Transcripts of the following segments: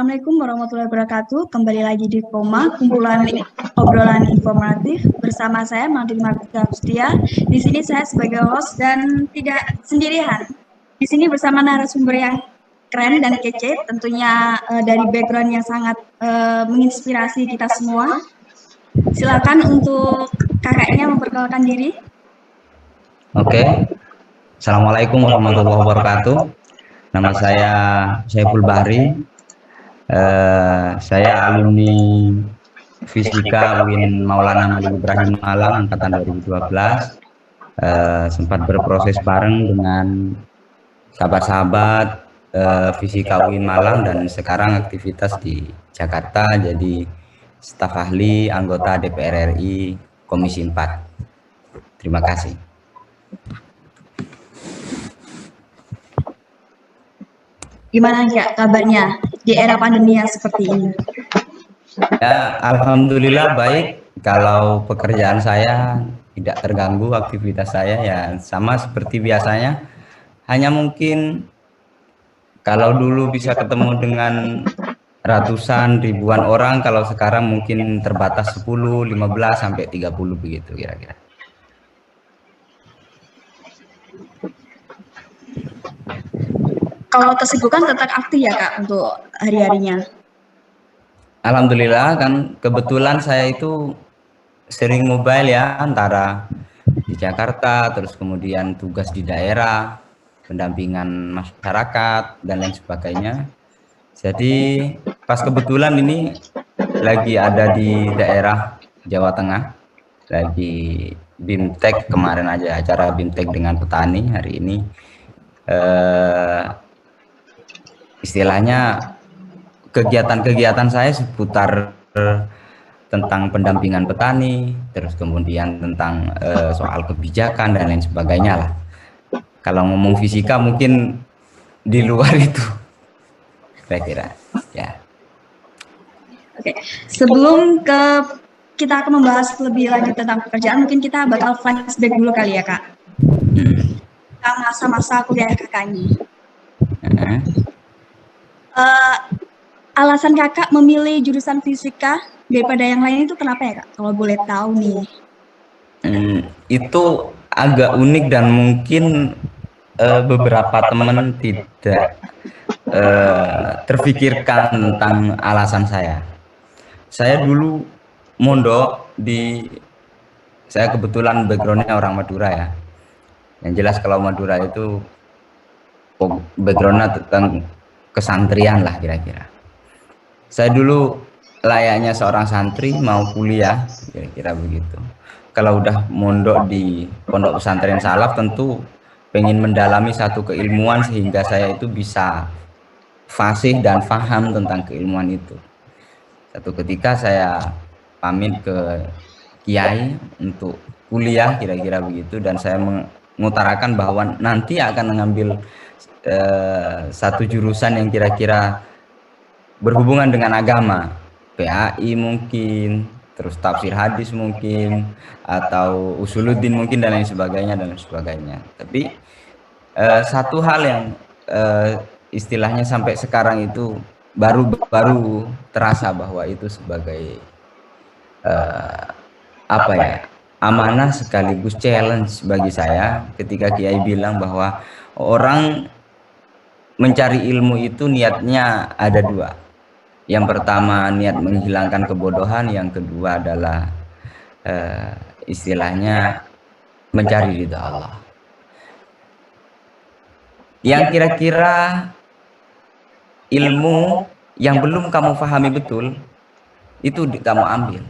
Assalamualaikum warahmatullahi wabarakatuh. Kembali lagi di Koma, kumpulan obrolan informatif bersama saya Madin Martika Pustia. Di sini saya sebagai host dan tidak sendirian. Di sini bersama narasumber yang keren dan kece, tentunya dari background yang sangat menginspirasi kita semua. Silakan untuk kakaknya memperkenalkan diri. Oke. Assalamualaikum warahmatullahi wabarakatuh. Nama saya Saiful Bahri. Saya alumni Fisika UIN Maulana Malik Ibrahim Malang angkatan 2012. Sempat berproses bareng dengan sahabat-sahabat Fisika UIN Malang dan sekarang aktivitas di Jakarta jadi staf ahli anggota DPR RI Komisi 4. Terima kasih. Gimana ya kabarnya di era pandemi yang seperti ini? Ya, alhamdulillah baik. Kalau pekerjaan saya tidak terganggu, aktivitas saya ya sama seperti biasanya. Hanya mungkin kalau dulu bisa ketemu dengan ratusan, ribuan orang, kalau sekarang mungkin terbatas 10, 15 sampai 30 begitu kira-kira. Kalau kesibukan tetap aktif ya Kak untuk hari-harinya? Alhamdulillah kan kebetulan saya itu sering mobile ya antara di Jakarta terus kemudian tugas di daerah, pendampingan masyarakat dan lain sebagainya. Jadi pas kebetulan ini lagi ada di daerah Jawa Tengah, lagi BIMTEK kemarin aja acara BIMTEK dengan petani hari ini. Istilahnya kegiatan-kegiatan saya seputar tentang pendampingan petani, terus kemudian tentang soal kebijakan dan lain sebagainya lah. Kalau ngomong fisika mungkin di luar itu, saya kira. Ya. Oke, sebelum kita akan membahas lebih lanjut tentang pekerjaan, mungkin kita bakal flashback dulu kali ya Kak. Masa-masa kuliah kakaknya. Alasan kakak memilih jurusan fisika daripada yang lain itu kenapa ya Kak? Kalau boleh tahu nih. Itu agak unik dan mungkin beberapa teman tidak terfikirkan tentang alasan saya. Saya dulu mondok saya kebetulan backgroundnya orang Madura ya. Yang jelas kalau Madura itu backgroundnya tentang kesantrian lah kira-kira. Saya dulu layaknya seorang santri mau kuliah kira-kira begitu. Kalau udah mondok di pondok pesantren salaf tentu pengen mendalami satu keilmuan sehingga saya itu bisa fasih dan faham tentang keilmuan itu. Satu ketika saya pamit ke kiai untuk kuliah kira-kira begitu dan saya mengutarakan bahwa nanti akan mengambil satu jurusan yang kira-kira berhubungan dengan agama, PAI mungkin, terus tafsir hadis mungkin, atau usuluddin mungkin dan lain sebagainya. Tapi satu hal yang istilahnya sampai sekarang itu baru terasa bahwa itu sebagai amanah sekaligus challenge bagi saya ketika kiai bilang bahwa orang mencari ilmu itu niatnya ada dua. Yang pertama niat menghilangkan kebodohan, yang kedua adalah istilahnya mencari ridha Allah. Yang kira-kira ilmu yang belum kamu pahami betul itu kamu ambil.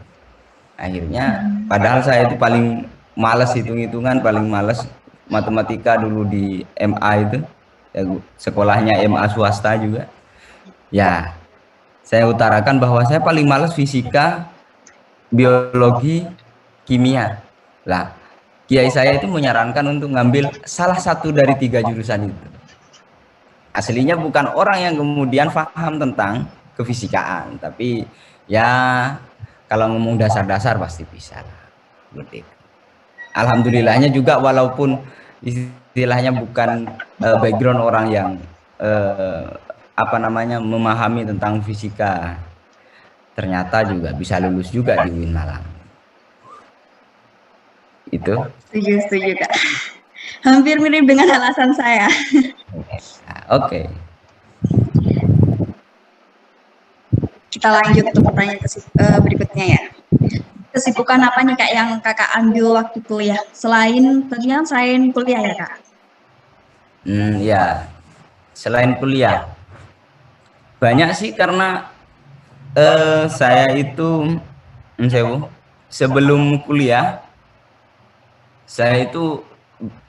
Akhirnya padahal saya itu paling malas hitung-hitungan, paling malas matematika dulu di MA itu. Ya, sekolahnya MA swasta juga. Ya, saya utarakan bahwa saya paling males fisika, biologi, kimia. Lah, kiai saya itu menyarankan untuk ngambil salah satu dari 3 jurusan itu. Aslinya bukan orang yang kemudian paham tentang kefisikaan, tapi ya kalau ngomong dasar-dasar pasti bisa lah. Alhamdulillahnya juga walaupun istilahnya bukan background orang yang memahami tentang fisika, ternyata juga bisa lulus juga di UIN Malang. Itu. Setuju Kak. Hampir mirip dengan alasan saya. Oke. Kita lanjut untuk pertanyaan berikutnya ya. Kesibukan apa nih Kak yang Kakak ambil waktu kuliah? Selain kuliah ya Kak? Ya, selain kuliah. Banyak sih karena saya itu sebelum kuliah saya itu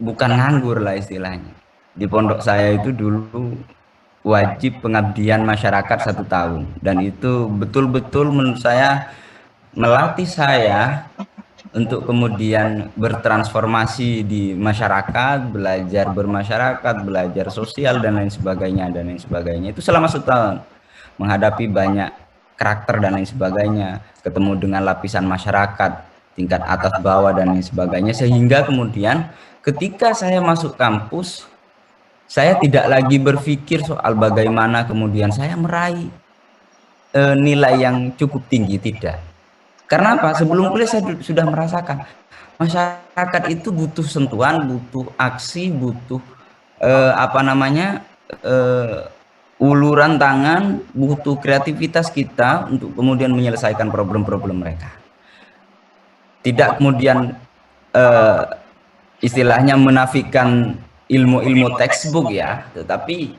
bukan nganggur lah istilahnya. Di pondok saya itu dulu wajib pengabdian masyarakat 1 tahun, dan itu betul-betul menurut saya melatih saya untuk kemudian bertransformasi di masyarakat, belajar bermasyarakat, belajar sosial dan lain sebagainya itu selama 1 tahun, menghadapi banyak karakter dan lain sebagainya, ketemu dengan lapisan masyarakat tingkat atas bawah dan lain sebagainya, sehingga kemudian ketika saya masuk kampus saya tidak lagi berpikir soal bagaimana kemudian saya meraih nilai yang cukup tinggi, tidak. Karena apa? Sebelum kuliah saya sudah merasakan masyarakat itu butuh sentuhan, butuh aksi, butuh uluran tangan, butuh kreativitas kita untuk kemudian menyelesaikan problem-problem mereka. Tidak kemudian istilahnya menafikan ilmu-ilmu textbook ya, tetapi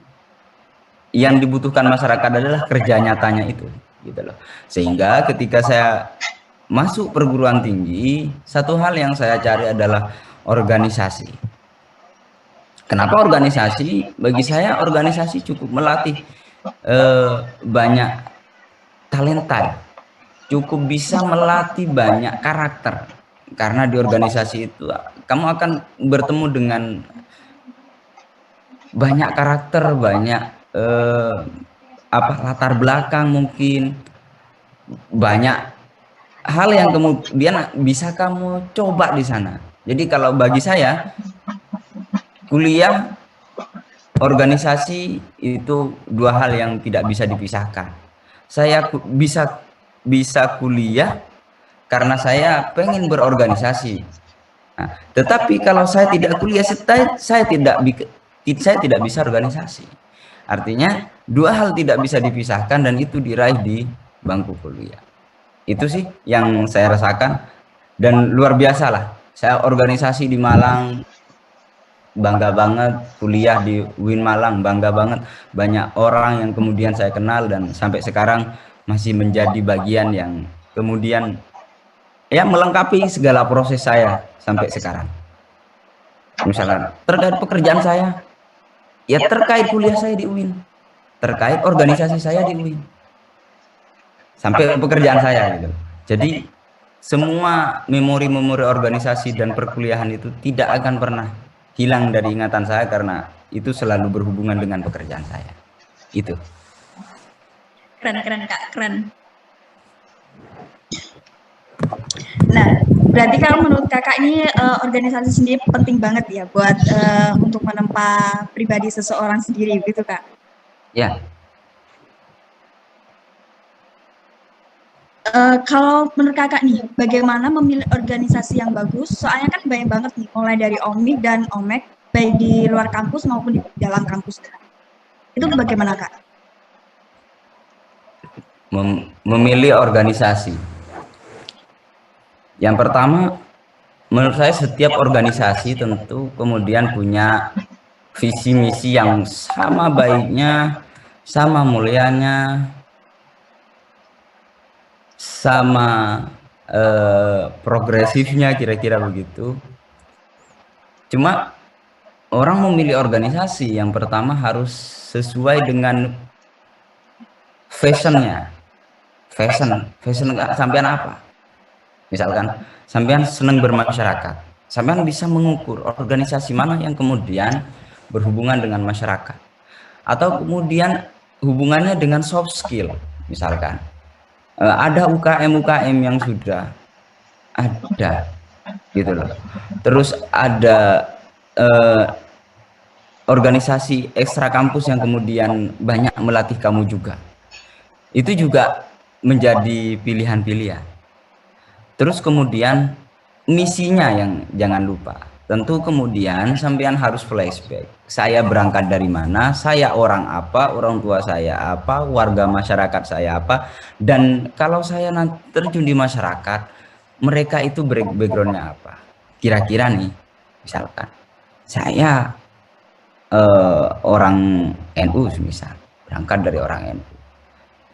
yang dibutuhkan masyarakat adalah kerja nyatanya itu, gitu loh. Sehingga ketika saya masuk perguruan tinggi, satu hal yang saya cari adalah organisasi. Kenapa organisasi? Bagi saya organisasi cukup melatih banyak talenta, cukup bisa melatih banyak karakter, karena di organisasi itu kamu akan bertemu dengan banyak karakter, banyak latar belakang, mungkin banyak hal yang kemudian bisa kamu coba di sana. Jadi kalau bagi saya kuliah, organisasi itu 2 hal yang tidak bisa dipisahkan. Saya bisa kuliah karena saya pengen berorganisasi. Nah, tetapi kalau saya tidak kuliah, saya tidak bisa organisasi. Artinya 2 hal tidak bisa dipisahkan dan itu diraih di bangku kuliah. Itu sih yang saya rasakan, dan luar biasa lah. Saya organisasi di Malang bangga banget, kuliah di UIN Malang bangga banget, banyak orang yang kemudian saya kenal dan sampai sekarang masih menjadi bagian yang kemudian ya melengkapi segala proses saya sampai sekarang. Misalnya terkait pekerjaan saya, ya terkait kuliah saya di UIN, terkait organisasi saya di UIN, sampai pekerjaan saya gitu. Jadi semua memori-memori organisasi dan perkuliahan itu tidak akan pernah hilang dari ingatan saya, karena itu selalu berhubungan dengan pekerjaan saya. Itu. Keren Kak, keren. Nah, berarti kalau menurut Kakak ini organisasi sendiri penting banget ya buat untuk menempa pribadi seseorang sendiri, gitu Kak? Ya. Kalau menurut Kakak nih, bagaimana memilih organisasi yang bagus? Soalnya kan banyak banget nih, mulai dari OMIK dan OMEK, baik di luar kampus maupun di dalam kampus. Itu bagaimana Kak? Memilih organisasi. Yang pertama, menurut saya setiap organisasi tentu kemudian punya visi misi yang sama baiknya, sama mulianya, sama progresifnya, kira-kira begitu. Cuma orang memilih organisasi yang pertama harus sesuai dengan fashionnya. Fashion sampean apa? Misalkan sampean senang bermasyarakat, sampean bisa mengukur organisasi mana yang kemudian berhubungan dengan masyarakat, atau kemudian hubungannya dengan soft skill. Misalkan ada UKM yang sudah ada gitu loh, terus ada organisasi ekstra kampus yang kemudian banyak melatih kamu juga. Itu juga menjadi pilihan-pilihan. Terus kemudian misinya yang jangan lupa. Tentu kemudian sampean harus flashback. Saya berangkat dari mana, saya orang apa, orang tua saya apa, warga masyarakat saya apa. Dan kalau saya nanti terjun di masyarakat, mereka itu backgroundnya apa. Kira-kira nih, misalkan saya orang NU misal, berangkat dari orang NU.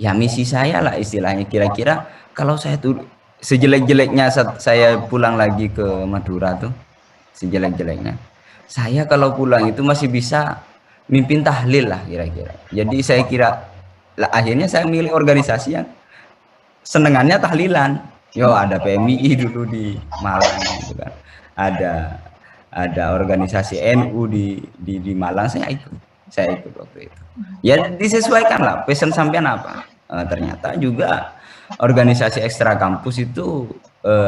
Ya misi saya lah istilahnya, kira-kira kalau saya tuh sejelek-jeleknya saya pulang lagi ke Madura tuh, sejelek-jeleknya saya kalau pulang itu masih bisa mimpin tahlil lah kira-kira. Jadi saya kira lah, akhirnya saya milih organisasi yang senengannya tahlilan. Yo ada PMI dulu di Malang gitu kan, ada organisasi NU di Malang, saya ikut waktu itu. Ya disesuaikan lah passion sampean apa. Ternyata juga organisasi ekstra kampus itu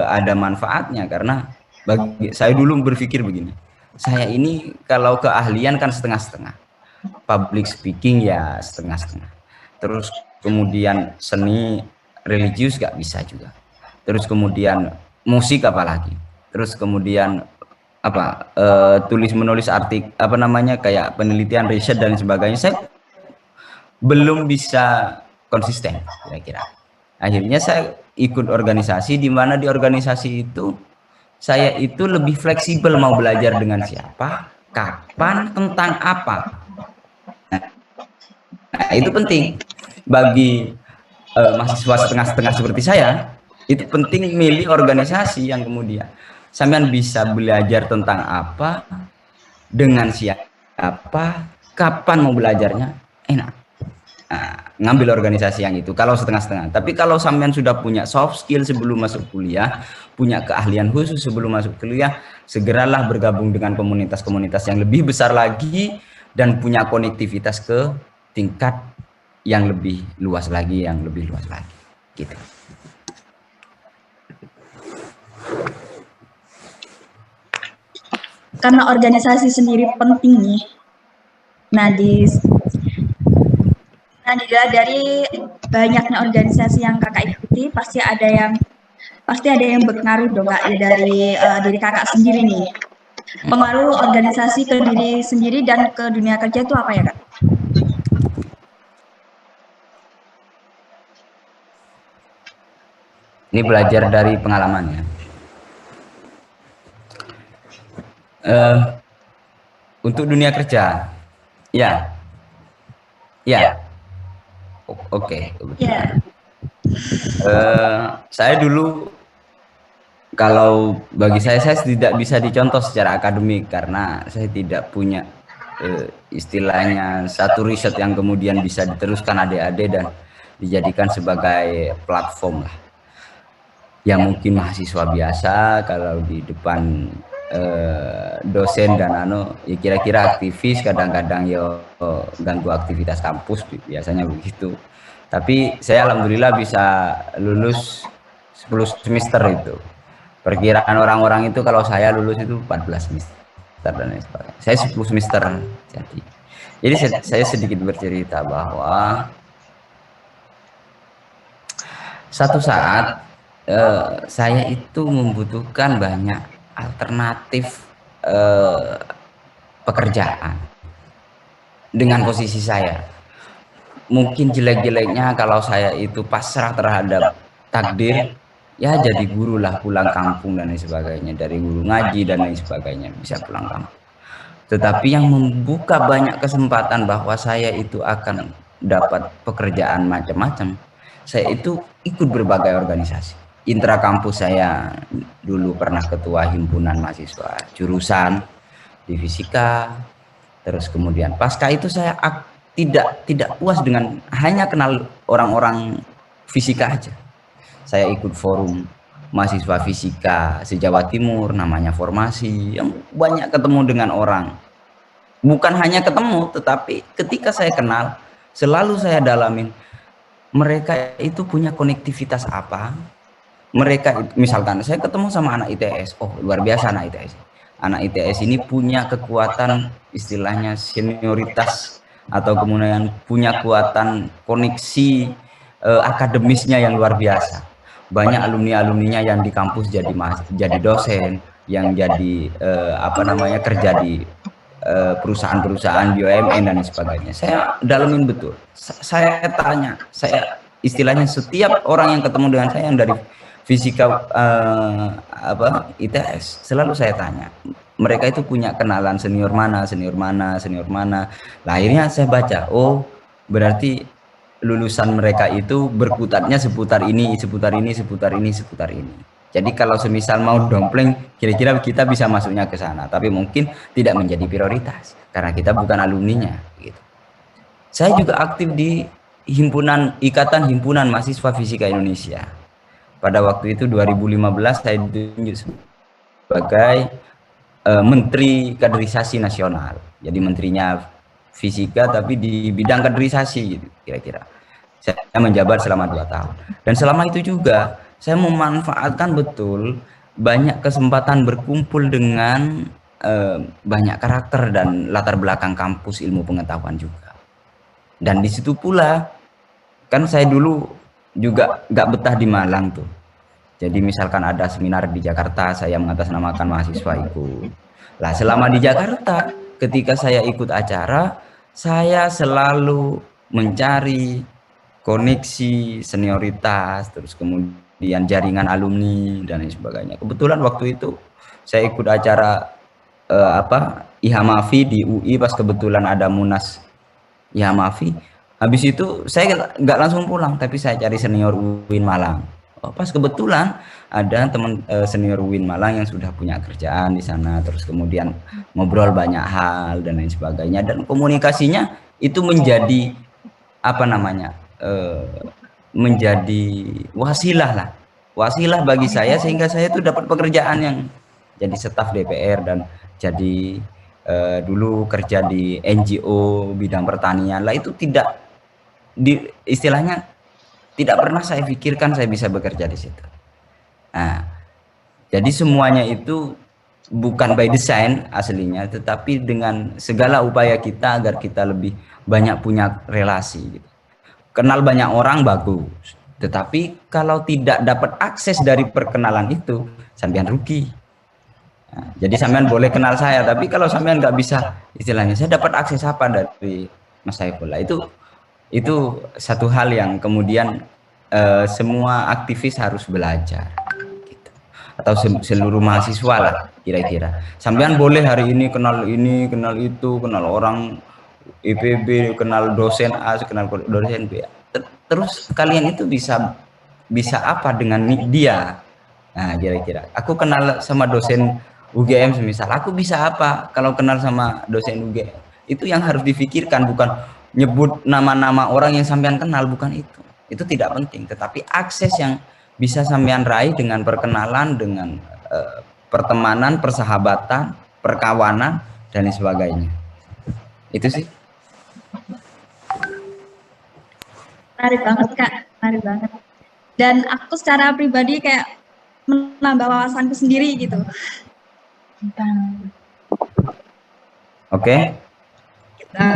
ada manfaatnya, karena bagi saya dulu berpikir begini, saya ini kalau keahlian kan setengah-setengah, public speaking ya setengah-setengah, terus kemudian seni religius gak bisa juga, terus kemudian musik apalagi, terus kemudian apa tulis menulis apa namanya kayak penelitian riset dan sebagainya, saya belum bisa konsisten kira-kira. Akhirnya saya ikut organisasi, di mana di organisasi itu saya itu lebih fleksibel mau belajar dengan siapa, kapan, tentang apa. Nah, itu penting bagi mahasiswa setengah-setengah seperti saya. Itu penting milih organisasi yang kemudian sampean bisa belajar tentang apa, dengan siapa, kapan mau belajarnya, enak. Nah, ngambil organisasi yang itu kalau setengah-setengah. Tapi kalau sampean sudah punya soft skill sebelum masuk kuliah, punya keahlian khusus sebelum masuk kuliah, segeralah bergabung dengan komunitas-komunitas yang lebih besar lagi dan punya konektivitas ke tingkat yang lebih luas lagi, gitu. Karena organisasi sendiri penting nih. Nah, dari banyaknya organisasi yang kakak ikuti, pasti ada yang berpengaruh dong kak, dari diri kakak sendiri nih. Pengaruh organisasi ke diri sendiri dan ke dunia kerja itu apa ya kak? Ini belajar dari pengalamannya. Untuk dunia kerja, ya. Oke. Ya. Saya dulu, kalau bagi saya tidak bisa dicontoh secara akademik karena saya tidak punya istilahnya satu riset yang kemudian bisa diteruskan adik-adik dan dijadikan sebagai platform lah. Ya mungkin mahasiswa biasa kalau di depan dosen dan ya kira-kira aktivis, kadang-kadang ya ganggu aktivitas kampus, biasanya begitu. Tapi saya alhamdulillah bisa lulus 10 semester itu. Perkiraan orang-orang itu kalau saya lulus itu 14 semester dan lain sebagainya. Saya 10 semester jadi saya sedikit bercerita bahwa satu saat saya itu membutuhkan banyak alternatif pekerjaan dengan posisi saya. Mungkin jelek-jeleknya kalau saya itu pasrah terhadap takdir, ya jadi guru lah, pulang kampung dan lain sebagainya, dari guru ngaji dan lain sebagainya bisa pulang kampung. Tetapi yang membuka banyak kesempatan bahwa saya itu akan dapat pekerjaan macam-macam, saya itu ikut berbagai organisasi. Intra kampus saya dulu pernah ketua himpunan mahasiswa jurusan di fisika, terus kemudian pasca itu saya tidak puas dengan hanya kenal orang-orang fisika aja. Saya ikut forum mahasiswa fisika se-Jawa Timur, namanya formasi, yang banyak ketemu dengan orang. Bukan hanya ketemu, tetapi ketika saya kenal, selalu saya dalamin mereka itu punya konektivitas apa. Mereka misalkan saya ketemu sama anak ITS, oh luar biasa anak ITS. anak ITS ini punya kekuatan istilahnya senioritas atau kemudian punya kekuatan koneksi akademisnya yang luar biasa. Banyak alumni-alumninya yang di kampus jadi dosen, yang jadi kerja di perusahaan-perusahaan BUMN dan sebagainya. Saya dalamin betul. Saya tanya, saya istilahnya setiap orang yang ketemu dengan saya yang dari fisika ITS, selalu saya tanya. Mereka itu punya kenalan senior mana, senior mana, senior mana. Nah, akhirnya saya baca, oh berarti lulusan mereka itu berkutatnya seputar ini, seputar ini, seputar ini, seputar ini. Jadi kalau semisal mau dompleng, kira-kira kita bisa masuknya ke sana, tapi mungkin tidak menjadi prioritas karena kita bukan alumninya. Gitu. Saya juga aktif di Ikatan Himpunan Mahasiswa Fisika Indonesia. Pada waktu itu 2015 saya ditunjuk sebagai Menteri Kaderisasi Nasional. Jadi menterinya fisika tapi di bidang kaderisasi, gitu, kira-kira. Saya menjabat selama 2 tahun. Dan selama itu juga saya memanfaatkan betul banyak kesempatan berkumpul dengan banyak karakter dan latar belakang kampus ilmu pengetahuan juga. Dan di situ pula kan saya dulu juga nggak betah di Malang tuh. Jadi misalkan ada seminar di Jakarta, saya mengatasnamakan mahasiswa ikut. Lah selama di Jakarta, ketika saya ikut acara, saya selalu mencari koneksi, senioritas, terus kemudian jaringan alumni dan lain sebagainya. Kebetulan waktu itu saya ikut acara IHMAFI di UI, pas kebetulan ada Munas IHMAFI. Habis itu saya nggak langsung pulang, tapi saya cari senior UIN Malang. Oh, pas kebetulan ada teman senior UIN Malang yang sudah punya kerjaan di sana, terus kemudian ngobrol banyak hal dan lain sebagainya, dan komunikasinya itu menjadi menjadi wasilah bagi saya, sehingga saya itu dapat pekerjaan yang jadi staf DPR dan jadi dulu kerja di NGO bidang pertanian lah. Itu istilahnya tidak pernah saya pikirkan saya bisa bekerja di situ. Nah, jadi semuanya itu bukan by design aslinya, tetapi dengan segala upaya kita agar kita lebih banyak punya relasi. Gitu. Kenal banyak orang bagus, tetapi kalau tidak dapat akses dari perkenalan itu, sampean rugi. Nah, jadi sampean boleh kenal saya, tapi kalau sampean nggak bisa, istilahnya saya dapat akses apa dari Mas Saifullah, itu satu hal yang kemudian semua aktivis harus belajar, gitu. Atau seluruh mahasiswa lah kira-kira. Sampean boleh hari ini, kenal itu, kenal orang IPB, kenal dosen A, kenal dosen B. Terus kalian itu bisa apa dengan dia? Nah, kira-kira. Aku kenal sama dosen UGM semisal, aku bisa apa kalau kenal sama dosen UGM? Itu yang harus difikirkan, bukan nyebut nama-nama orang yang sampean kenal, bukan itu. Itu tidak penting, tetapi akses yang bisa sampean raih dengan perkenalan, dengan pertemanan, persahabatan, perkawanan dan sebagainya. Itu sih. Menarik banget Kak, menarik banget. Dan aku secara pribadi kayak menambah wawasanku sendiri gitu. Oke. Kita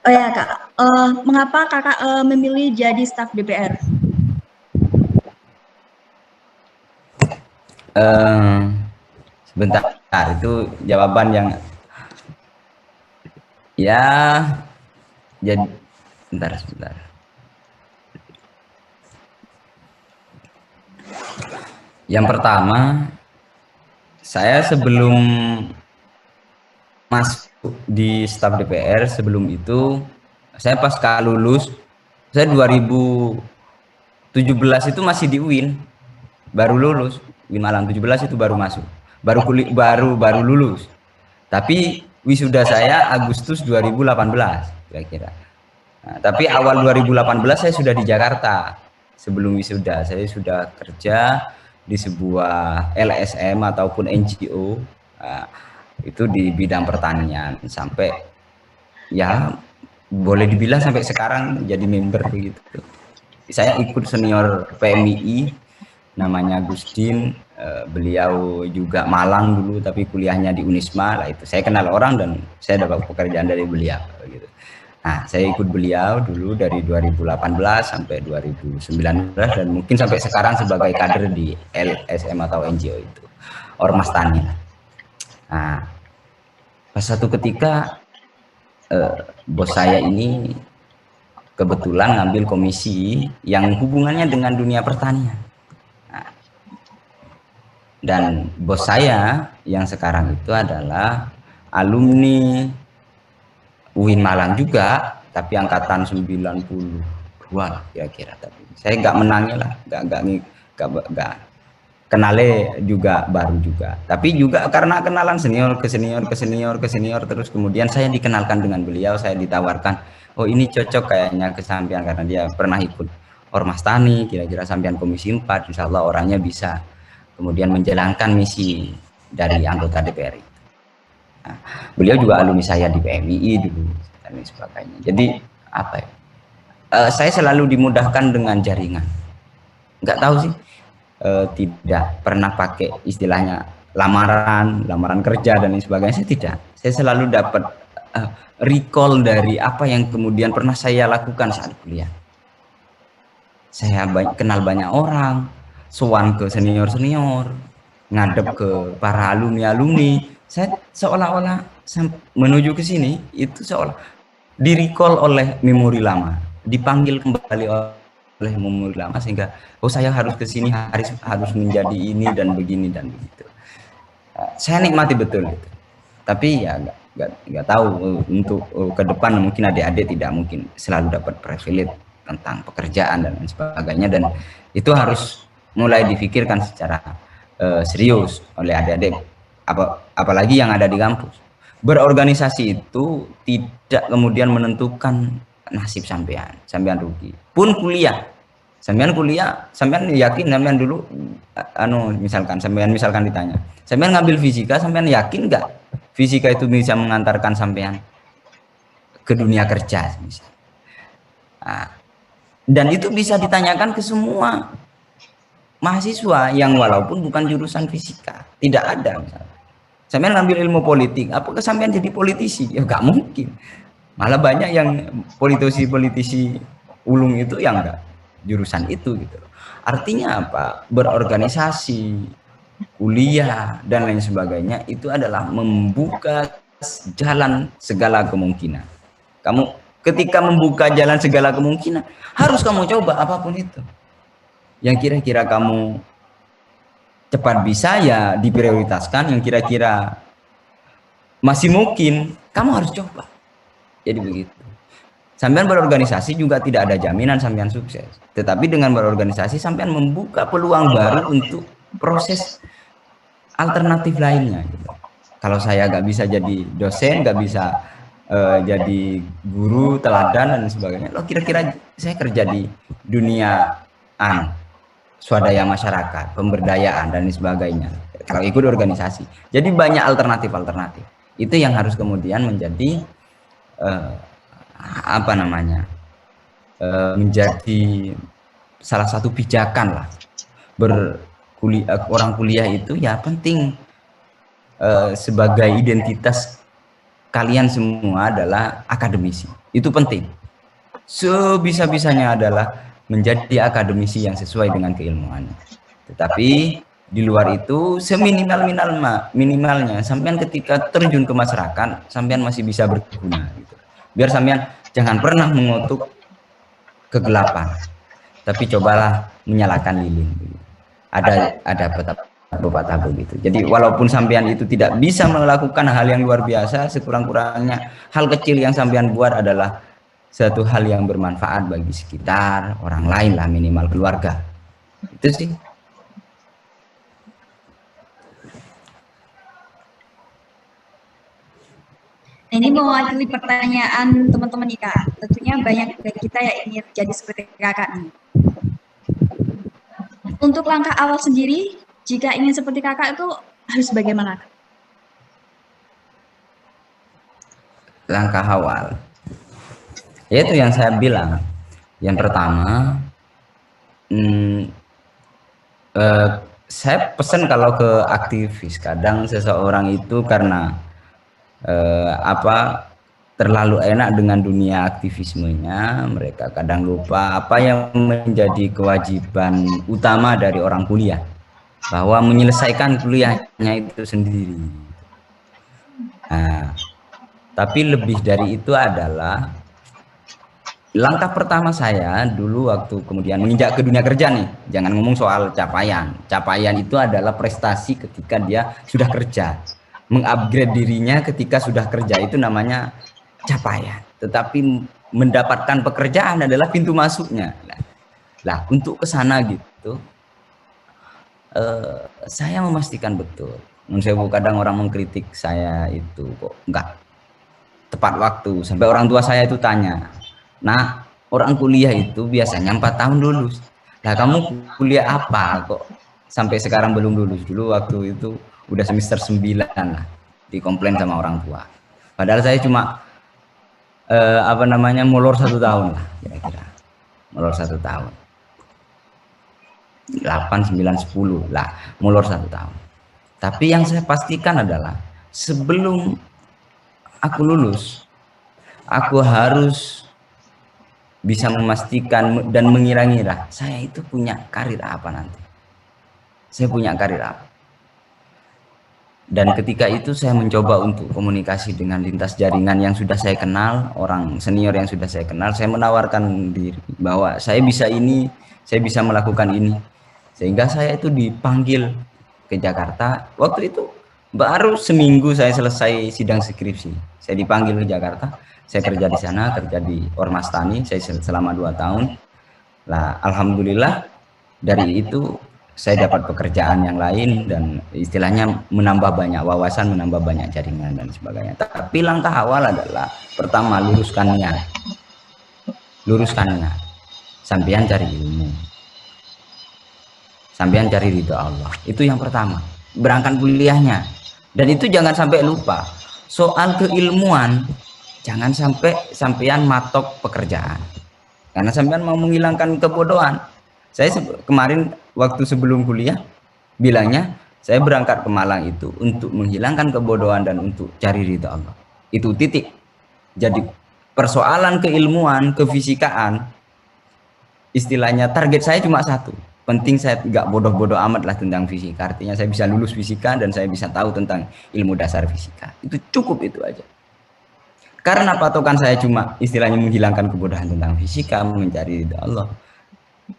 Oh ya Kak, mengapa Kakak memilih jadi staf DPR? Sebentar, itu jawaban yang ya jadi sebentar. Yang pertama, saya sebelum masuk di staf DPR, sebelum itu saya pasca lulus, saya 2017 itu masih di UIN, baru lulus. UIN Malang 17 itu baru masuk, baru lulus. Tapi wisuda saya Agustus 2018 kira-kira. Nah, tapi awal 2018 saya sudah di Jakarta. Sebelum wisuda saya sudah kerja di sebuah LSM ataupun NGO, itu di bidang pertanian, sampai ya boleh dibilang sampai sekarang jadi member begitu. saya ikut senior PMII namanya Gustin, beliau juga Malang dulu tapi kuliahnya di Unisma lah, itu saya kenal orang dan saya dapat pekerjaan dari beliau gitu. Nah, saya ikut beliau dulu dari 2018 sampai 2019 dan mungkin sampai sekarang sebagai kader di LSM atau NGO itu, Ormas Tani. Nah, pas satu ketika bos saya ini kebetulan ngambil komisi yang hubungannya dengan dunia pertanian. Nah, dan bos saya yang sekarang itu adalah alumni UIN Malang juga, tapi angkatan 92 lah kira-kira. Tapi saya nggak menangnya lah, nggak kenale juga baru juga. Tapi juga karena kenalan senior ke senior ke senior ke senior terus kemudian saya dikenalkan dengan beliau, saya ditawarkan, oh ini cocok kayaknya ke sampean karena dia pernah ikut Ormas Tani, kira-kira sampean komisi 4, insya Allah orangnya bisa kemudian menjalankan misi dari anggota DPR. Nah, beliau juga alumni saya di PMII dulu dan sebagainya. Jadi apa ya? Saya selalu dimudahkan dengan jaringan. Nggak tahu sih, tidak pernah pakai istilahnya lamaran kerja dan lain sebagainya. Saya tidak. Saya selalu dapat recall dari apa yang kemudian pernah saya lakukan saat kuliah. Saya kenal banyak orang, sowan ke senior-senior, ngadep ke para alumni-alumni. Saya seolah-olah menuju ke sini itu seolah di-recall oleh memori lama, dipanggil kembali oleh memori lama sehingga oh saya harus ke sini, harus menjadi ini dan begini dan begitu. Saya nikmati betul itu. Tapi ya nggak tahu untuk ke depan mungkin adik-adik tidak mungkin selalu dapat privilege tentang pekerjaan dan sebagainya, dan itu harus mulai difikirkan secara serius oleh adik-adik, apalagi yang ada di kampus. Berorganisasi itu tidak kemudian menentukan nasib sampean rugi. Pun kuliah, sampean yakin sampean dulu misalkan ditanya, sampean ngambil fisika, sampean yakin nggak fisika itu bisa mengantarkan sampean ke dunia kerja misalnya. Nah, dan itu bisa ditanyakan ke semua mahasiswa yang walaupun bukan jurusan fisika, tidak ada misalnya. Sampean ngambil ilmu politik, apakah sampean jadi politisi? Ya nggak mungkin. Malah banyak yang politisi ulung itu yang enggak jurusan itu gitu. Artinya apa? Berorganisasi, kuliah dan lain sebagainya itu adalah membuka jalan segala kemungkinan. Kamu ketika membuka jalan segala kemungkinan, harus kamu coba apapun itu. Yang kira-kira kamu cepat bisa ya diprioritaskan, yang kira-kira masih mungkin kamu harus coba. Jadi begitu. Sampean berorganisasi juga tidak ada jaminan sampean sukses. Tetapi dengan berorganisasi sampean membuka peluang baru untuk proses alternatif lainnya. Gitu. Kalau saya nggak bisa jadi dosen, nggak bisa jadi guru teladan dan sebagainya, lo kira-kira saya kerja di dunia swadaya masyarakat, pemberdayaan dan sebagainya. Kalau ikut organisasi, jadi banyak alternatif. Itu yang harus kemudian menjadi menjadi salah satu pijakan lah. Orang kuliah itu ya penting sebagai identitas kalian semua adalah akademisi. Itu penting. Sebisa-bisanya adalah menjadi akademisi yang sesuai dengan keilmuannya. Tetapi di luar itu seminimalnya sampean ketika terjun ke masyarakat sampean masih bisa berguna gitu. Biar sampean jangan pernah mengutuk kegelapan, tapi cobalah menyalakan lilin gitu. Ada pepatah begitu. Jadi walaupun sampean itu tidak bisa melakukan hal yang luar biasa, sekurang-kurangnya hal kecil yang sampean buat adalah satu hal yang bermanfaat bagi sekitar, orang lain lah, minimal keluarga. Itu sih. Ini mewakili pertanyaan teman-teman nih Kak. Tentunya banyak dari kita yang ingin jadi seperti Kakak nih. Untuk langkah awal sendiri, jika ingin seperti Kakak itu harus bagaimana? Langkah awal. Itu yang saya bilang. Yang pertama, Hmm, saya pesan kalau ke aktivis, kadang seseorang itu karena apa terlalu enak dengan dunia aktivismenya, mereka kadang lupa apa yang menjadi kewajiban utama dari orang kuliah, bahwa menyelesaikan kuliahnya itu sendiri. Nah, tapi lebih dari itu adalah langkah pertama saya dulu waktu kemudian menginjak ke dunia kerja nih, jangan ngomong soal capaian. Capaian itu adalah prestasi ketika dia sudah kerja. Mengupgrade dirinya ketika sudah kerja itu namanya capaian. Tetapi mendapatkan pekerjaan adalah pintu masuknya. Nah, untuk ke sana gitu, saya memastikan betul. Kadang orang mengkritik saya itu kok enggak tepat waktu, sampai orang tua saya itu tanya, nah orang kuliah itu biasanya 4 tahun lulus, nah kamu kuliah apa kok sampai sekarang belum lulus? Dulu waktu itu udah semester 9 lah, dikomplain sama orang tua, padahal saya cuma apa namanya molor 1 tahun lah kira-kira, molor 1 tahun, 8, 9, 10 lah, molor 1 tahun. Tapi yang saya pastikan adalah sebelum aku lulus, aku harus bisa memastikan dan mengira-ngira saya itu punya karir apa nanti. Saya punya karir apa. Dan ketika itu saya mencoba untuk komunikasi dengan lintas jaringan yang sudah saya kenal, orang senior yang sudah saya kenal, saya menawarkan diri bahwa saya bisa ini, saya bisa melakukan ini. Sehingga saya itu dipanggil ke Jakarta. Waktu itu baru seminggu saya selesai sidang skripsi. Saya dipanggil ke Jakarta, saya kerja di sana, kerja di Ormas Tani, saya selama 2 tahun. Nah, alhamdulillah dari itu saya dapat pekerjaan yang lain dan istilahnya menambah banyak wawasan, menambah banyak jaringan dan sebagainya. Tapi langkah awal adalah pertama luruskan niat. Luruskan niat. Sampean cari ilmu. Sampean cari ridho Allah. Itu yang pertama. Berangkat kuliahnya. Dan itu jangan sampai lupa. Soal keilmuan, jangan sampai sampean matok pekerjaan. Karena sampean mau menghilangkan kebodohan. Saya kemarin waktu sebelum kuliah bilangnya saya berangkat ke Malang itu untuk menghilangkan kebodohan dan untuk cari ridho Allah. Itu titik. Jadi persoalan keilmuan, kefisikaan, istilahnya target saya cuma satu. Penting saya nggak bodoh-bodoh amat lah tentang fisika. Artinya saya bisa lulus fisika dan saya bisa tahu tentang ilmu dasar fisika. Itu cukup, itu aja. Karena patokan saya cuma istilahnya menghilangkan kebodohan tentang fisika, mencari ridho Allah.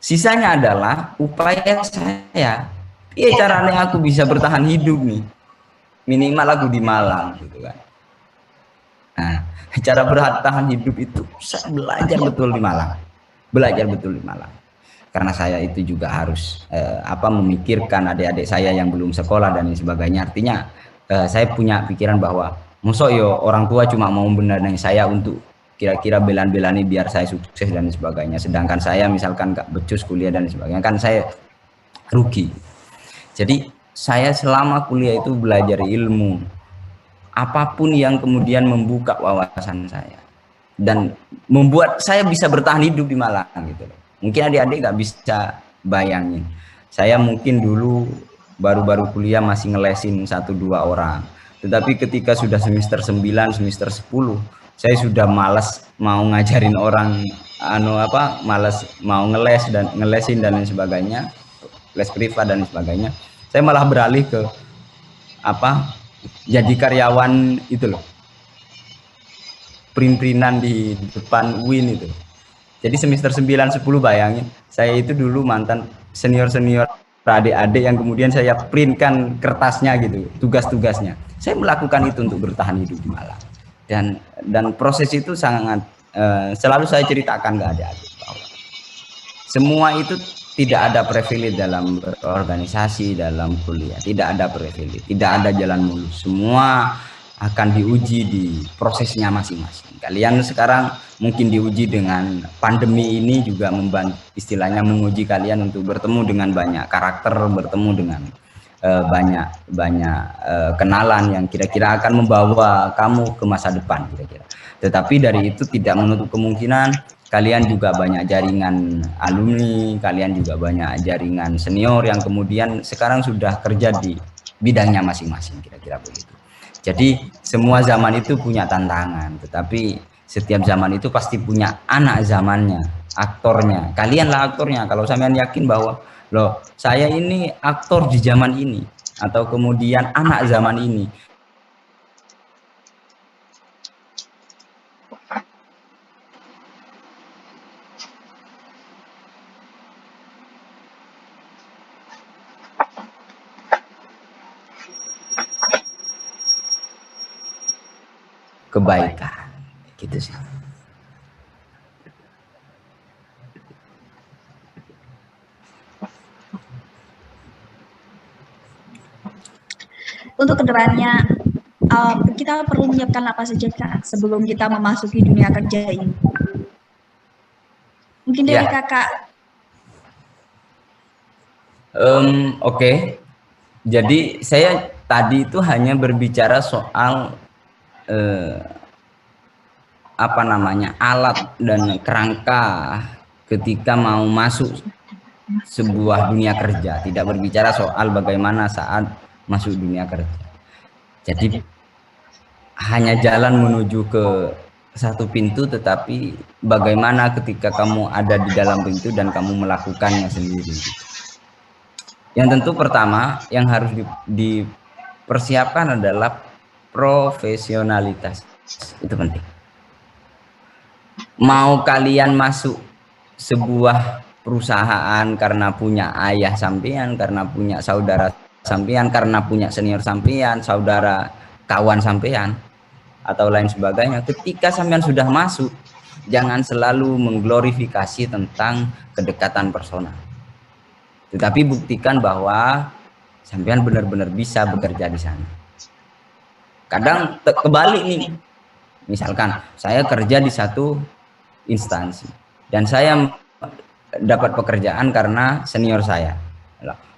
Sisanya adalah upaya saya. Iya caranya aku bisa bertahan hidup nih. Minimal aku di Malang gitu kan. Nah, cara bertahan hidup itu saya belajar betul di Malang. Belajar betul di Malang. Karena saya itu juga harus memikirkan adik-adik saya yang belum sekolah dan sebagainya. Artinya saya punya pikiran bahwa mosok yo orang tua cuma mau mendanai saya untuk kira-kira belan-belani biar saya sukses dan sebagainya. Sedangkan saya misalkan gak becus kuliah dan sebagainya, kan saya rugi. Jadi saya selama kuliah itu belajar ilmu apapun yang kemudian membuka wawasan saya dan membuat saya bisa bertahan hidup di Malang gitu loh. Mungkin adik-adik gak bisa bayangin. Saya mungkin dulu baru-baru kuliah masih ngelesin 1-2 orang. Tetapi ketika sudah semester 9, semester 10, saya sudah malas mau ngajarin orang malas mau ngelesin dan lain sebagainya, les privat dan sebagainya. Saya malah beralih ke jadi karyawan itu loh. Print-printan di depan UIN itu. Jadi semester 9, 10 bayangin, saya itu dulu mantan senior-senior adik-adik yang kemudian saya printkan kertasnya gitu, tugas-tugasnya. Saya melakukan itu untuk bertahan hidup di Malang. Dan proses itu sangat selalu saya ceritakan ke adik-adik bahwa semua itu tidak ada privilege dalam berorganisasi, dalam kuliah, tidak ada privilege, tidak ada jalan mulus. Semua akan diuji di prosesnya masing-masing. Kalian sekarang mungkin diuji dengan pandemi ini juga membantu, istilahnya menguji kalian untuk bertemu dengan banyak karakter, bertemu dengan banyak kenalan yang kira-kira akan membawa kamu ke masa depan kira-kira. Tetapi dari itu tidak menutup kemungkinan kalian juga banyak jaringan alumni, kalian juga banyak jaringan senior yang kemudian sekarang sudah kerja di bidangnya masing-masing, kira-kira begitu. Jadi semua zaman itu punya tantangan, tetapi setiap zaman itu pasti punya anak zamannya, aktornya. Kalianlah aktornya. Kalau sampean yakin bahwa loh saya ini aktor di zaman ini, atau kemudian anak zaman ini, kebaikan gitu sih. Untuk kedepannya kita perlu menyiapkan apa saja Kak sebelum kita memasuki dunia kerja ini. Mungkin dari Kakak. Oke. Jadi saya tadi itu hanya berbicara soal apa namanya, alat dan kerangka ketika mau masuk sebuah dunia kerja, tidak berbicara soal bagaimana saat masuk dunia kerja. Jadi hanya jalan menuju ke satu pintu, tetapi bagaimana ketika kamu ada di dalam pintu dan kamu melakukannya sendiri. Yang tentu pertama yang harus dipersiapkan adalah profesionalitas. Itu penting. Mau kalian masuk sebuah perusahaan karena punya ayah sampean, karena punya saudara sampean, karena punya senior sampean, saudara kawan sampean, atau lain sebagainya, ketika sampean sudah masuk, jangan selalu mengglorifikasi tentang kedekatan personal, tetapi buktikan bahwa sampean benar-benar bisa bekerja di sana. Kadang kebalik nih, misalkan saya kerja di satu instansi dan saya dapat pekerjaan karena senior saya,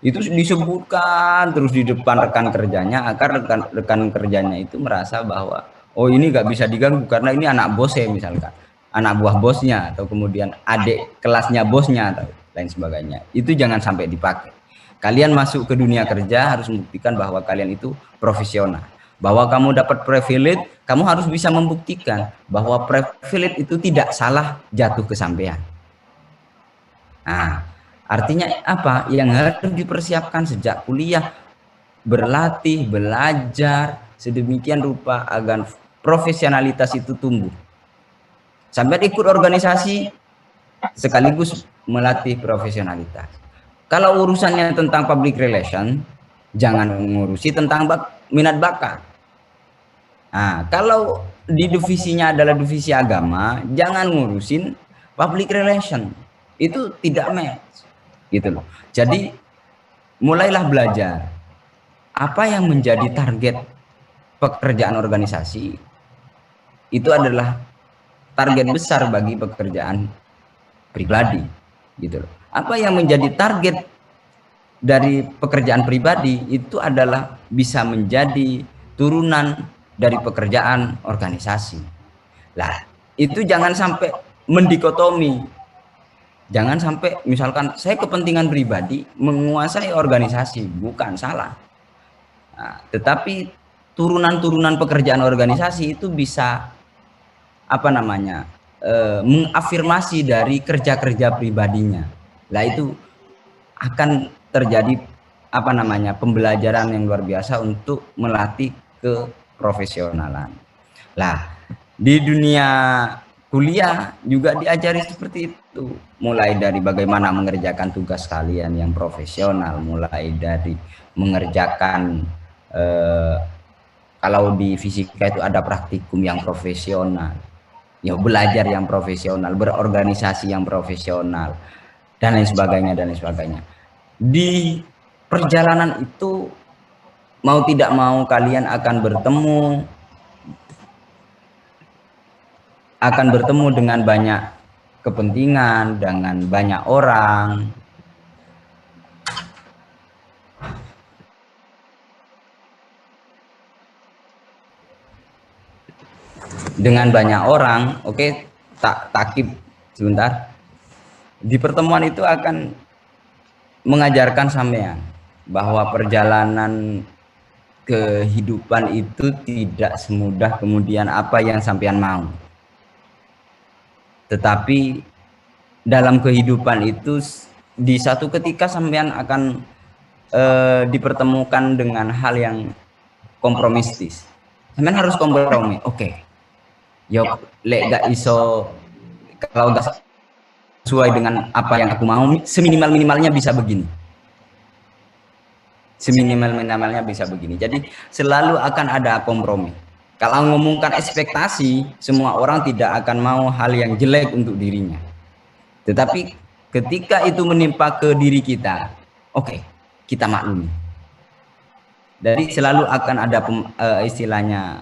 itu disebutkan terus di depan rekan kerjanya agar rekan kerjanya itu merasa bahwa oh ini nggak bisa diganggu karena ini anak bosnya, misalkan anak buah bosnya, atau kemudian adik kelasnya bosnya atau lain sebagainya. Itu jangan sampai dipakai. Kalian masuk ke dunia kerja harus membuktikan bahwa kalian itu profesional, bahwa kamu dapat privilege, kamu harus bisa membuktikan bahwa privilege itu tidak salah jatuh ke sampean. Nah, artinya apa? Yang harus dipersiapkan sejak kuliah, berlatih, belajar sedemikian rupa agar profesionalitas itu tumbuh. Sampai ikut organisasi sekaligus melatih profesionalitas. Kalau urusannya tentang public relation, jangan ngurusi tentang minat bakat. Nah, kalau di divisinya adalah divisi agama, jangan ngurusin public relation. Itu tidak match, gitu loh. Jadi mulailah belajar apa yang menjadi target pekerjaan organisasi. Itu adalah target besar bagi pekerjaan pribadi, gitu loh. Apa yang menjadi target dari pekerjaan pribadi itu adalah bisa menjadi turunan dari pekerjaan organisasi. Lah, itu jangan sampai mendikotomi. Jangan sampai misalkan saya kepentingan pribadi menguasai organisasi, bukan salah. Nah, tetapi turunan-turunan pekerjaan organisasi itu bisa apa namanya, mengafirmasi dari kerja-kerja pribadinya. Lah itu akan terjadi apa namanya, pembelajaran yang luar biasa untuk melatih keprofesionalan. Lah di dunia kuliah juga diajari seperti itu, mulai dari bagaimana mengerjakan tugas kalian yang profesional, mulai dari mengerjakan kalau di fisika itu ada praktikum yang profesional, ya belajar yang profesional, berorganisasi yang profesional, dan lain sebagainya dan lain sebagainya. Di perjalanan itu mau tidak mau kalian akan bertemu dengan banyak kepentingan, dengan banyak orang. Dengan banyak orang, oke, takib sebentar. Di pertemuan itu akan mengajarkan sampean bahwa perjalanan kehidupan itu tidak semudah kemudian apa yang sampean mau. Tetapi dalam kehidupan itu di satu ketika sampean akan dipertemukan dengan hal yang kompromistis. Sampean harus kompromi. Oke. Yo lek gak iso, kalau gak sesuai dengan apa yang aku mau, seminimal-minimalnya bisa begini. Seminimal-minimalnya bisa begini. Jadi selalu akan ada kompromi. Kalau ngomongkan ekspektasi, semua orang tidak akan mau hal yang jelek untuk dirinya. Tetapi ketika itu menimpa ke diri kita, oke, kita maklumi. Jadi selalu akan ada istilahnya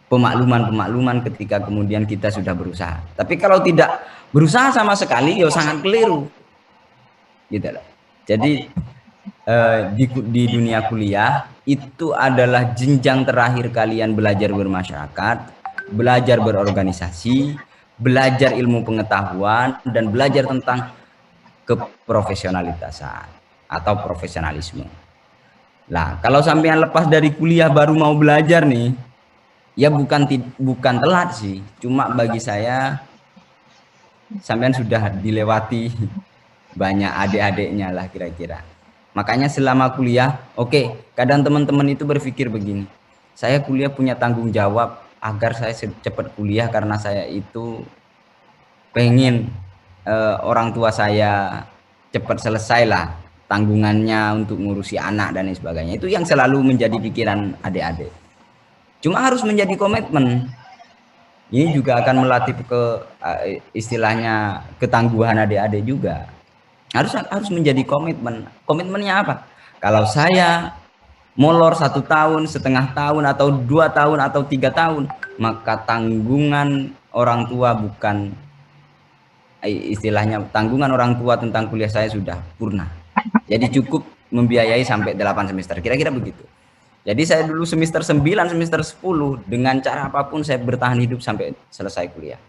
pemakluman ketika kemudian kita sudah berusaha. Tapi kalau tidak berusaha sama sekali, ya sangat keliru. Gitu loh. Jadi di dunia kuliah itu adalah jenjang terakhir kalian belajar bermasyarakat, belajar berorganisasi, belajar ilmu pengetahuan, dan belajar tentang keprofesionalitasan atau profesionalisme. Nah, kalau sampean lepas dari kuliah baru mau belajar nih, ya bukan telat sih, cuma bagi saya sampean sudah dilewati banyak adik-adiknya lah kira-kira. Makanya selama kuliah, oke, kadang teman-teman itu berpikir begini, saya kuliah punya tanggung jawab agar saya cepat kuliah karena saya itu pengen orang tua saya cepat selesai lah tanggungannya untuk ngurusi anak dan lain sebagainya. Itu yang selalu menjadi pikiran adik-adik. Cuma harus menjadi komitmen. Ini juga akan melatih istilahnya ketangguhan adik-adik juga. Harus menjadi komitmen. Komitmennya apa? Kalau saya molor 1 tahun, setengah tahun, atau 2 tahun, atau 3 tahun, maka tanggungan orang tua bukan, istilahnya tanggungan orang tua tentang kuliah saya sudah purna. Jadi cukup membiayai sampai 8 semester. Kira-kira begitu. Jadi saya dulu semester 9, semester 10, dengan cara apapun saya bertahan hidup sampai selesai kuliah.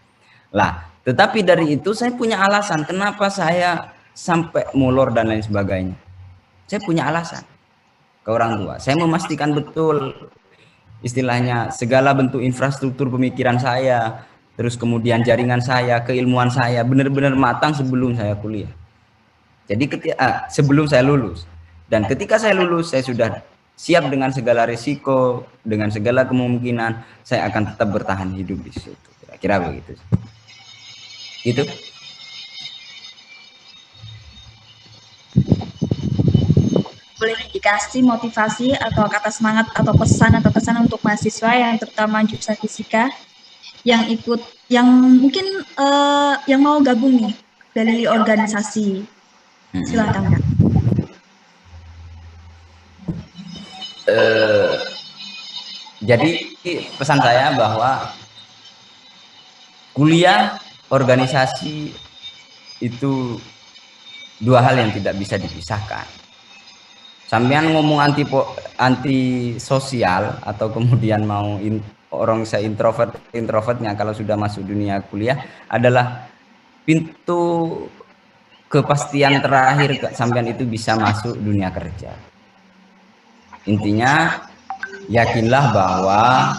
Lah, tetapi dari itu saya punya alasan kenapa saya sampai molor dan lain sebagainya. Saya punya alasan ke orang tua. Saya memastikan betul istilahnya segala bentuk infrastruktur pemikiran saya, terus kemudian jaringan saya, keilmuan saya benar-benar matang sebelum saya kuliah. Jadi sebelum saya lulus. Dan ketika saya lulus, saya sudah siap dengan segala risiko, dengan segala kemungkinan, saya akan tetap bertahan hidup di situ. Kira-kira begitu. Gitu. Boleh dikasih motivasi atau kata semangat atau pesan atau kesan untuk mahasiswa yang terutama jurusan fisika yang ikut, yang mungkin yang mau gabung nih dari organisasi. Silakan Kak. Jadi pesan saya bahwa kuliah, organisasi itu dua hal yang tidak bisa dipisahkan. Sampean ngomong anti sosial atau kemudian mau orang saya introvertnya kalau sudah masuk dunia kuliah adalah pintu kepastian terakhir sampean itu bisa masuk dunia kerja. Intinya yakinlah bahwa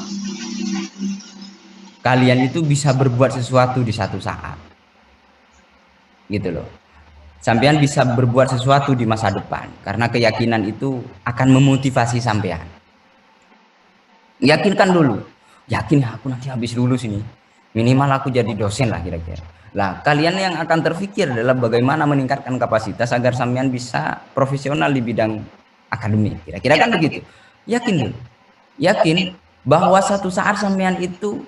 kalian itu bisa berbuat sesuatu di satu saat, gitu loh. Sampean bisa berbuat sesuatu di masa depan karena keyakinan itu akan memotivasi sampean. Yakinkan dulu, yakin aku nanti habis lulus ini minimal aku jadi dosen lah kira-kira. Lah kalian yang akan terpikir adalah bagaimana meningkatkan kapasitas agar sampean bisa profesional di bidang akademik, kira-kira kan begitu. Yakin dulu, yakin bahwa satu saat sampean itu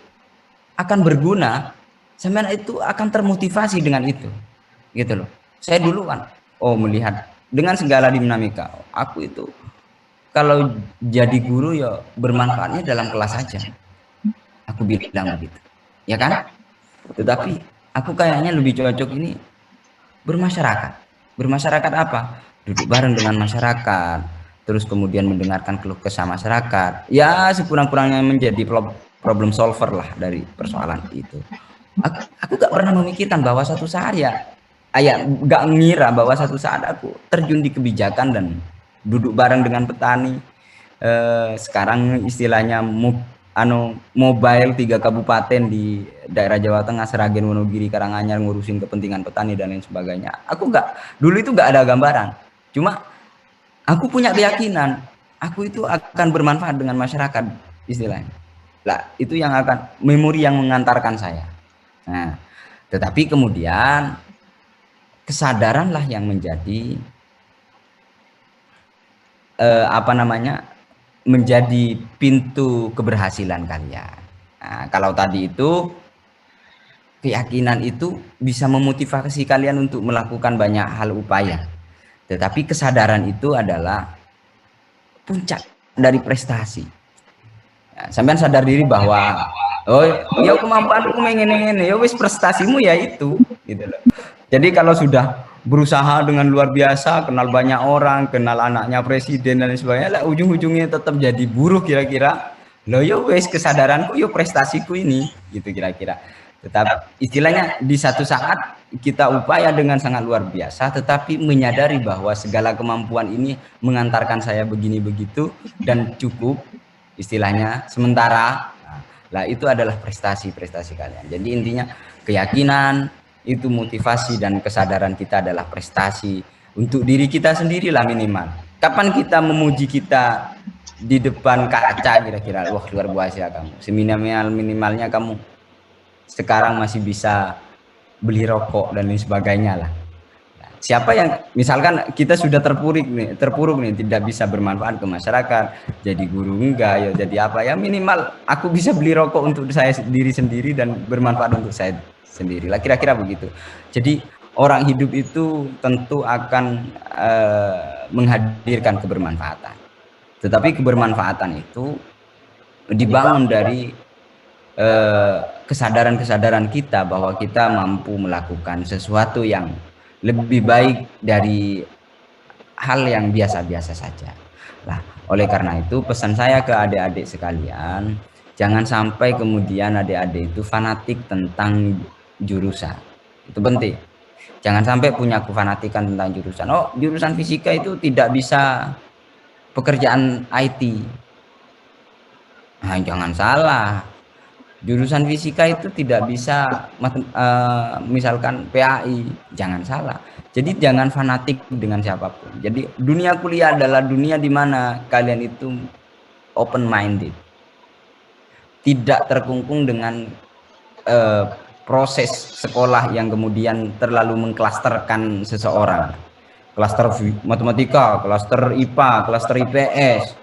akan berguna, sampean itu akan termotivasi dengan itu, gitu loh. Saya dulu kan, melihat dengan segala dinamika, aku itu kalau jadi guru ya bermanfaatnya dalam kelas saja, aku bilang begitu, ya kan? Tetapi aku kayaknya lebih cocok ini bermasyarakat. Bermasyarakat apa? Duduk bareng dengan masyarakat, terus kemudian mendengarkan keluh kesah masyarakat, ya sekurang-kurangnya menjadi problem solver lah dari persoalan itu. Aku aku gak pernah memikirkan bahwa suatu saat gak ngira bahwa suatu saat aku terjun di kebijakan dan duduk bareng dengan petani. Sekarang istilahnya mobile 3 kabupaten di daerah Jawa Tengah, Seragen, Wonogiri, Karanganyar, ngurusin kepentingan petani dan lain sebagainya. Dulu itu gak ada gambaran. Cuma aku punya keyakinan aku itu akan bermanfaat dengan masyarakat istilahnya. Lah, itu yang akan memori yang mengantarkan saya. Nah, tetapi kemudian kesadaranlah yang menjadi menjadi pintu keberhasilan kalian. Nah, kalau tadi itu keyakinan itu bisa memotivasi kalian untuk melakukan banyak hal upaya. Tetapi kesadaran itu adalah puncak dari prestasi. Nah, sampean sadar diri bahwa ya kemampuanku ini ya wis prestasimu ya itu gitu loh. Jadi kalau sudah berusaha dengan luar biasa, kenal banyak orang, kenal anaknya presiden dan sebagainya, lah ujung-ujungnya tetap jadi buruh kira-kira. Loh yo wis kesadaranku yo prestasiku ini gitu kira-kira. Tetap istilahnya di satu saat kita upaya dengan sangat luar biasa, tetapi menyadari bahwa segala kemampuan ini mengantarkan saya begini begitu dan cukup istilahnya sementara. Lah itu adalah prestasi-prestasi kalian. Jadi intinya keyakinan itu motivasi dan kesadaran kita adalah prestasi untuk diri kita sendirilah minimal. Kapan kita memuji kita di depan kaca kira-kira, wah luar biasa kamu. Seminimal-minimalnya kamu sekarang masih bisa beli rokok dan lain sebagainya lah. Siapa yang misalkan kita sudah terpuruk nih tidak bisa bermanfaat ke masyarakat, jadi guru enggak ya, jadi apa ya, minimal aku bisa beli rokok untuk saya sendiri dan bermanfaat untuk saya sendiri lah, kira-kira begitu. Jadi orang hidup itu tentu akan menghadirkan kebermanfaatan, tetapi kebermanfaatan itu dibangun dari kesadaran kita bahwa kita mampu melakukan sesuatu yang lebih baik dari hal yang biasa-biasa saja. Lah, oleh karena itu pesan saya ke adik-adik sekalian, jangan sampai kemudian adik-adik itu fanatik tentang jurusan. Itu penting. Jangan sampai punya kefanatikan tentang jurusan. Oh, jurusan fisika itu tidak bisa pekerjaan IT. Nah, jangan salah. Jurusan fisika itu tidak bisa misalkan PAI, jangan salah. Jadi jangan fanatik dengan siapapun. Jadi dunia kuliah adalah dunia di mana kalian itu open minded, tidak terkungkung dengan proses sekolah yang kemudian terlalu mengklasterkan seseorang. Klaster matematika, klaster IPA, klaster IPS,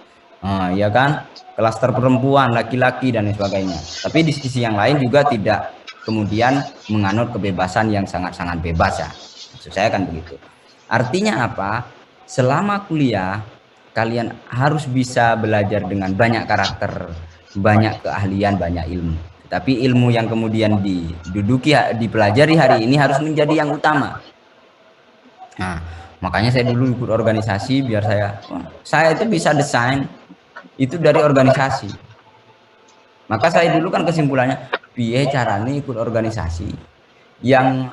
ya kan? Klaster perempuan, laki-laki dan sebagainya. Tapi di sisi yang lain juga tidak kemudian menganut kebebasan yang sangat-sangat bebas ya. Maksud saya kan begitu. Artinya apa? Selama kuliah kalian harus bisa belajar dengan banyak karakter, banyak keahlian, banyak ilmu. Tapi ilmu yang kemudian dipelajari hari ini harus menjadi yang utama. Nah, makanya saya dulu ikut organisasi biar saya itu bisa desain itu dari organisasi. Maka saya dulu kan kesimpulannya, piye caranya ikut organisasi yang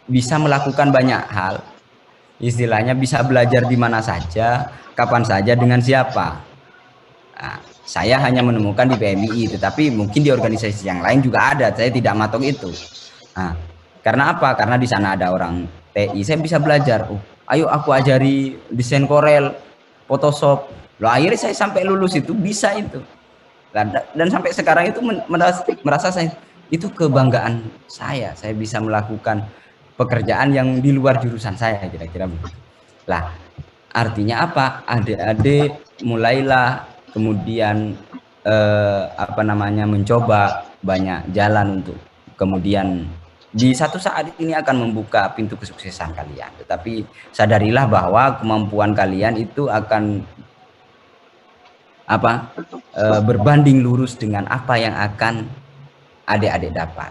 bisa melakukan banyak hal, istilahnya bisa belajar di mana saja, kapan saja, dengan siapa. Nah, saya hanya menemukan di PMII, tetapi mungkin di organisasi yang lain juga ada. Saya tidak matok itu. Nah, karena apa? Karena di sana ada orang TI, saya bisa belajar. Ayo aku ajari desain Corel, Photoshop. Loh, akhirnya saya sampai lulus itu bisa itu. Dan sampai sekarang itu merasa saya itu kebanggaan saya bisa melakukan pekerjaan yang di luar jurusan saya, kira-kira begitu. Lah, artinya apa? Adik-adik mulailah kemudian mencoba banyak jalan untuk kemudian di satu saat ini akan membuka pintu kesuksesan kalian. Tetapi sadarilah bahwa kemampuan kalian itu akan berbanding lurus dengan apa yang akan adik-adik dapat.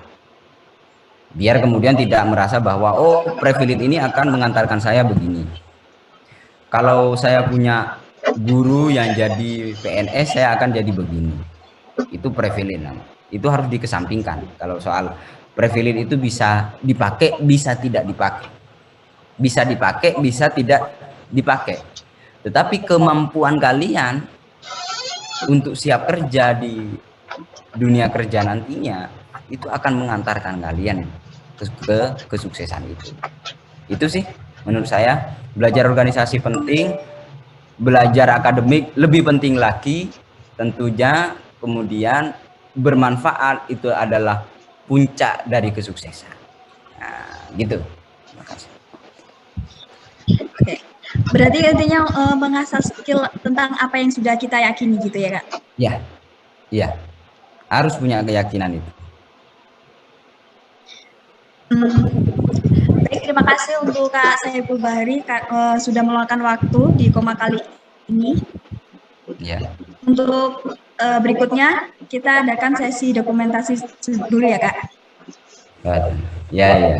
Biar kemudian tidak merasa bahwa privilege ini akan mengantarkan saya begini. Kalau saya punya guru yang jadi PNS, saya akan jadi begini. Itu privilege namanya. Itu harus dikesampingkan. Kalau soal privilege itu bisa dipakai, bisa tidak dipakai. Bisa dipakai, bisa tidak dipakai. Tetapi kemampuan kalian untuk siap kerja di dunia kerja nantinya itu akan mengantarkan kalian ke kesuksesan itu. Itu sih menurut saya. Belajar organisasi penting, belajar akademik lebih penting lagi tentunya. Kemudian bermanfaat itu adalah puncak dari kesuksesan. Nah, gitu. Terima kasih. Oke. Berarti intinya mengasah skill tentang apa yang sudah kita yakini gitu ya, Kak? Ya, iya. Harus punya keyakinan itu. Baik, terima kasih untuk Kak Saiful Bahri sudah meluangkan waktu di Koma kali ini. Ya. Untuk berikutnya kita adakan sesi dokumentasi dulu ya, Kak. Ya, ya.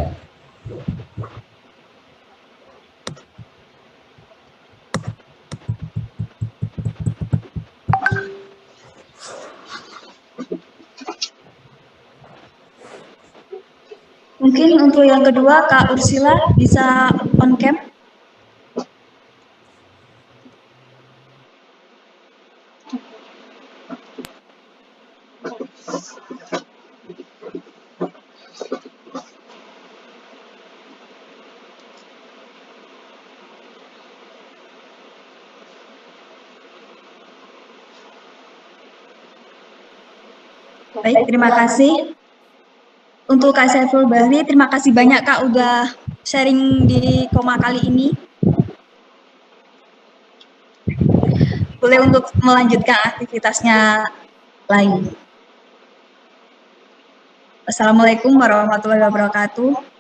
Mungkin untuk yang kedua, Kak Ursula bisa on cam. Baik, terima kasih. Untuk Kak Saiful Bahri, terima kasih banyak Kak udah sharing di Koma kali ini. Boleh untuk melanjutkan aktivitasnya lain. Assalamualaikum warahmatullahi wabarakatuh.